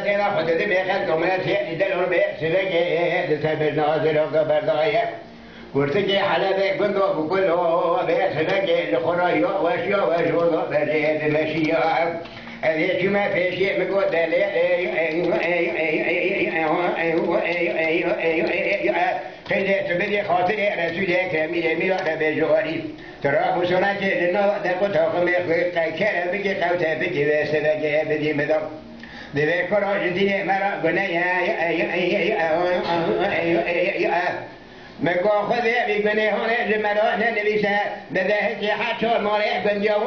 بالتين أخذ ذي خلكم يدلون بسلقة تبي نازل وقبرداية ورتجي حلبك بندق كله بسلقة الخرايا وشو بريد مشيا هذه ما في شيء مقود خذت بدي خاطري رسولك ميلا بجواري ترى بسرعة لنا دقتهم يخلق كلام بيجي قوته بيجي بسلقة بدي مدام ذي كراج دي مرا بنيا مقام خذي بيجني هون جمرا نبيسا بذهك حتى مريح بنجو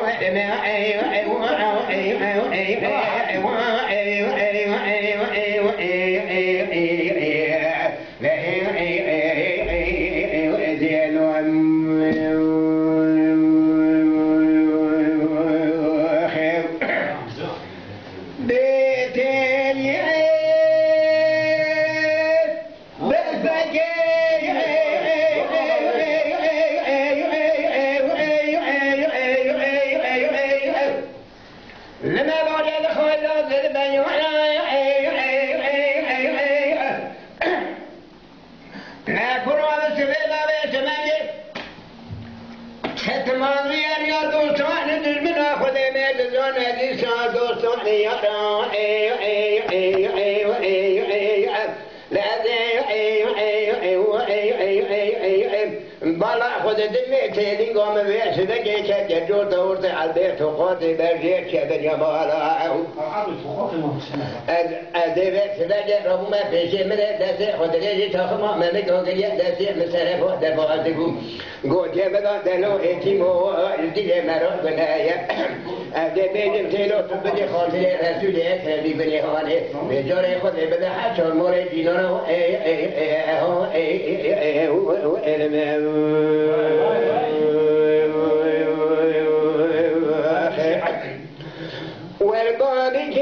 بالا خود دمی تیلی قام بیش دکی که جور دورت البرت و قاطی برجیت که دنیا بالا ادبت دکی ربو ما پیشی مده دستی خود ریجی تاخما ممکن که دستی مسرف و دفاع دگو گوچه بدا دلو ایتیمو دیگه مراد بنایا ادبیدم تیلو تو بدی خاطر رسول اکرمی بنی هانه بجاره خود بده حچان موری دینارو والقابك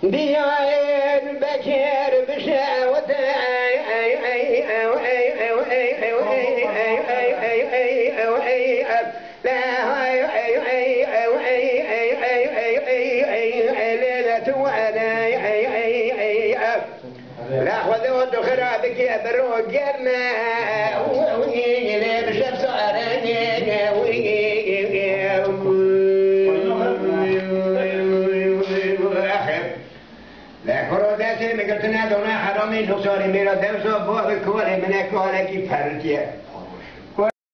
بيان بكر بشاوة لا خذوا الدخرة بك بروجنا ويجي بشمس أرانينا لا خرودات مقتنا دونا حرامي نصاري ميرا دوسو بوه بكوري من أكوالك فرتيا